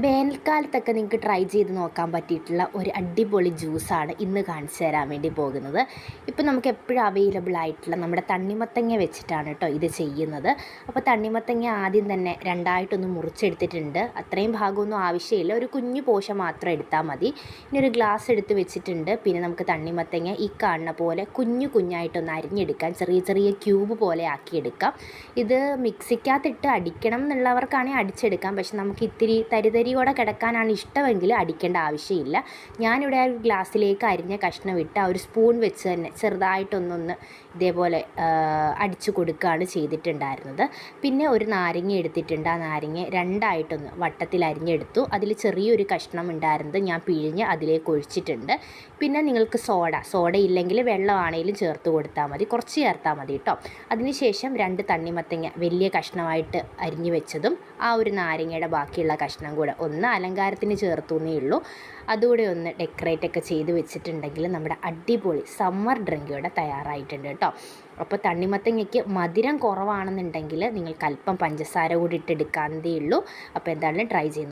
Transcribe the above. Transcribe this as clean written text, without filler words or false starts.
വേനൽക്കാലത്തൊക്കെ നിങ്ങൾക്ക് ട്രൈ ചെയ്ത് നോക്കാൻ പറ്റിയിട്ടുള്ള ഒരു അടിപൊളി ജ്യൂസാണ് ഇന്ന് കാണിച്ചു തരാൻ വേണ്ടി പോകുന്നത്. ഇപ്പോൾ നമുക്ക് എപ്പോഴും അവൈലബിൾ ആയിട്ടുള്ള നമ്മുടെ തണ്ണിമത്തങ്ങ വെച്ചിട്ടാണ് കേട്ടോ ഇത് ചെയ്യുന്നത്. അപ്പോൾ തണ്ണിമത്തങ്ങ ആദ്യം തന്നെ രണ്ടായിട്ടൊന്ന് മുറിച്ചെടുത്തിട്ടുണ്ട്. അത്രയും ഭാഗമൊന്നും ആവശ്യമില്ല, ഒരു കുഞ്ഞു പോർഷൻ മാത്രം എടുത്താൽ മതി. ഇനി ഒരു ഗ്ലാസ് എടുത്ത് വെച്ചിട്ടുണ്ട്. പിന്നെ നമുക്ക് തണ്ണിമത്തങ്ങ ഈ കാണുന്ന പോലെ കുഞ്ഞു കുഞ്ഞായിട്ടൊന്ന് അരിഞ്ഞെടുക്കാൻ, ചെറിയ ചെറിയ ക്യൂബ് പോലെ ആക്കിയെടുക്കാം. ഇത് മിക്സിക്കകത്തിട്ട് അടിക്കണം എന്നുള്ളവർക്കാണെങ്കിൽ അടിച്ചെടുക്കാം. പക്ഷെ നമുക്ക് ഇത്തിരി തരിയോടെ കിടക്കാനാണ് ഇഷ്ടമെങ്കിൽ അടിക്കേണ്ട ആവശ്യമില്ല. ഞാനിവിടെ ഒരു ഗ്ലാസ്സിലേക്ക് അരിഞ്ഞ കഷ്ണം ഇട്ട് ആ ഒരു സ്പൂൺ വെച്ച് തന്നെ ചെറുതായിട്ടൊന്നൊന്ന് ഇതേപോലെ അടിച്ചു കൊടുക്കുകയാണ് ചെയ്തിട്ടുണ്ടായിരുന്നത്. പിന്നെ ഒരു നാരങ്ങ എടുത്തിട്ടുണ്ട്. ആ നാരങ്ങ രണ്ടായിട്ടൊന്ന് വട്ടത്തിൽ അരിഞ്ഞെടുത്തു. അതിൽ ചെറിയൊരു കഷ്ണം ഉണ്ടായിരുന്നത് ഞാൻ പിഴിഞ്ഞ് അതിലേക്ക് ഒഴിച്ചിട്ടുണ്ട്. പിന്നെ നിങ്ങൾക്ക് സോഡ ഇല്ലെങ്കിൽ വെള്ളമാണെങ്കിലും ചേർത്ത് കൊടുത്താൽ മതി, കുറച്ച് ചേർത്താൽ മതി കേട്ടോ. അതിനുശേഷം 2 തണ്ണിമത്തങ്ങ വലിയ കഷ്ണമായിട്ട് അരിഞ്ഞു വെച്ചതും ആ ഒരു നാരങ്ങയുടെ ബാക്കിയുള്ള കഷ്ണം കൂടെ ഒന്ന് അലങ്കാരത്തിന് ചേർത്തുന്നേ ഉള്ളൂ. അതുകൂടെ ഒന്ന് ഡെക്കറേറ്റ് ഒക്കെ ചെയ്ത് വെച്ചിട്ടുണ്ടെങ്കിൽ നമ്മുടെ അടിപൊളി സമ്മർ ഡ്രിങ്ക് ഇവിടെ തയ്യാറായിട്ടുണ്ട് കേട്ടോ. അപ്പോൾ തണ്ണിമത്തങ്ങയ്ക്ക് മധുരം കുറവാണെന്നുണ്ടെങ്കിൽ നിങ്ങൾക്ക് അല്പം പഞ്ചസാര കൂടി ഇട്ടെടുക്കാവുന്നതേ ഉള്ളൂ. അപ്പോൾ എന്തായാലും ട്രൈ ചെയ്യുന്നു.